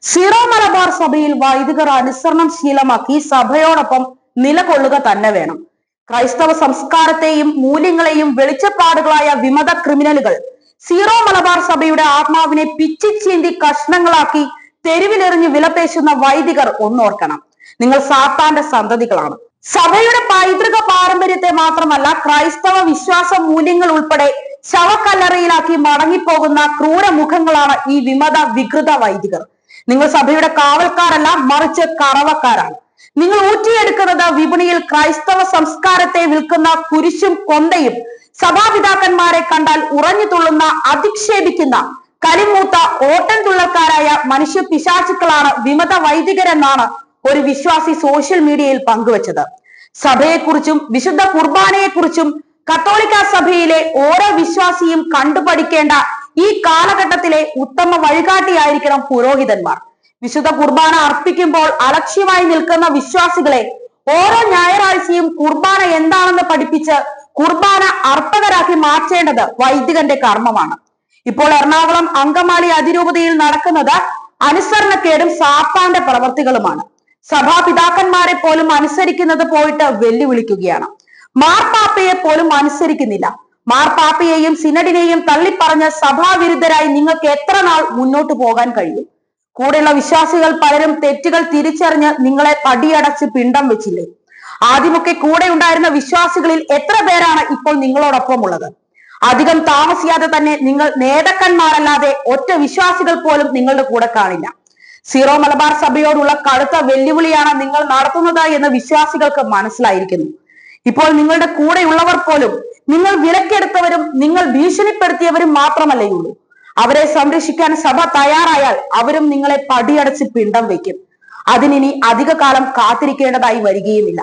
Zero Malabar സഭയിൽ വൈദികർ അനുസരണം ശീലമാക്കി സഭയോടൊപ്പം നിലകൊള്ളുക തന്നെ വേണം. ക്രൈസ്തവ സംസ്കാരത്തെയും മൂല്യങ്ങളെയും വെളിച്ചപ്പാടുകളായ വിമത ക്രിമിനലുകൾ സീറോ മലബാർ സഭയുടെ ആത്മാവിനെ പിച്ചിച്ചീന്തി കഷ്ണങ്ങളാക്കി തെരുവിലെറിഞ്ഞ് വിലപേശുന്ന വൈദികർ ഒന്നോർക്കണം, നിങ്ങൾ സാത്താന്റെ സന്തതികളാണ്. സഭയുടെ പൈതൃക പാരമ്പര്യത്തെ മാത്രമല്ല, ക്രൈസ്തവ വിശ്വാസ മൂല്യങ്ങൾ ഉൾപ്പെടെ ശവക്കല്ലറയിലാക്കി മടങ്ങിപ്പോകുന്ന ക്രൂരമുഖങ്ങളാണ് ഈ വിമത വികൃത വൈദികർ. നിങ്ങൾ സഭയുടെ കാവൽക്കാരല്ല, മറിച്ച് കറവക്കാരാണ്. നിങ്ങൾ ഊറ്റിയെടുക്കുന്നത് വിപണിയിൽ ക്രൈസ്തവ സംസ്കാരത്തെ വിൽക്കുന്ന കുരിശും കൊന്തയും സഭാപിതാക്കന്മാരെ കണ്ടാൽ ഉറഞ്ഞു തുള്ളുന്ന, അധിക്ഷേപിക്കുന്ന, കലിമൂത്ത ഓട്ടൻ തുള്ളക്കാരായ മനുഷ്യ പിശാചുക്കളാണ് വിമത വൈദികരെന്നാണ് ഒരു വിശ്വാസി സോഷ്യൽ മീഡിയയിൽ പങ്കുവച്ചത്. സഭയെക്കുറിച്ചും വിശുദ്ധ കുർബാനയെക്കുറിച്ചും കത്തോലിക്ക സഭയിലെ ഓരോ വിശ്വാസിയും കണ്ടുപഠിക്കേണ്ട ഈ കാലഘട്ടത്തിലെ ഉത്തമ വഴികാട്ടിയായിരിക്കണം പുരോഹിതന്മാർ. വിശുദ്ധ കുർബാന അർപ്പിക്കുമ്പോൾ അലക്ഷ്യമായി നിൽക്കുന്ന വിശ്വാസികളെ ഓരോ ഞായറാഴ്ചയും കുർബാന എന്താണെന്ന് പഠിപ്പിച്ച് കുർബാന അർപ്പകരാക്കി മാറ്റേണ്ടത് വൈദികന്റെ കർമ്മമാണ്. ഇപ്പോൾ എറണാകുളം അങ്കമാലി അതിരൂപതയിൽ നടക്കുന്നത് അനുസരണക്കേടും സാത്താന്റെ പ്രവർത്തികളുമാണ്. സഭാപിതാക്കന്മാരെ പോലും അനുസരിക്കുന്നത് പോയിട്ട് വെല്ലുവിളിക്കുകയാണ്. മാർപ്പാപ്പയെ പോലും അനുസരിക്കുന്നില്ല. മാർപ്പാപ്പയെയും സിനഡിനെയും തള്ളിപ്പറഞ്ഞ് സഭാവിരുദ്ധരായി നിങ്ങൾക്ക് എത്ര നാൾ മുന്നോട്ട് പോകാൻ കഴിയും? കൂടെയുള്ള വിശ്വാസികൾ പലരും തെറ്റുകൾ തിരിച്ചറിഞ്ഞ് നിങ്ങളെ പടിയടച്ച് പിണ്ടം വെച്ചില്ലേ? ആദ്യമൊക്കെ കൂടെ ഉണ്ടായിരുന്ന വിശ്വാസികളിൽ എത്ര പേരാണ് ഇപ്പോൾ നിങ്ങളോടൊപ്പം ഉള്ളത്? അധികം താമസിയാതെ തന്നെ നിങ്ങൾ നേതാക്കന്മാരല്ലാതെ ഒറ്റ വിശ്വാസികൾ പോലും നിങ്ങളുടെ കൂടെ കാണില്ല. സീറോ മലബാർ സഭയോടുള്ള കടുത്ത വെല്ലുവിളിയാണ് നിങ്ങൾ നടത്തുന്നത് എന്ന് വിശ്വാസികൾക്ക് മനസ്സിലായിരിക്കുന്നു. ഇപ്പോൾ നിങ്ങളുടെ കൂടെയുള്ളവർ പോലും നിങ്ങൾ വിലക്കെടുത്തവരും നിങ്ങൾ ഭീഷണിപ്പെടുത്തിയവരും മാത്രമല്ലേയുള്ളൂ. അവരെ സംരക്ഷിക്കാൻ സഭ തയ്യാറായാൽ അവരും നിങ്ങളെ പടിയടച്ച് പിണ്ടം വയ്ക്കും. അതിനി അധിക കാലം കാത്തിരിക്കേണ്ടതായി വരികയുമില്ല.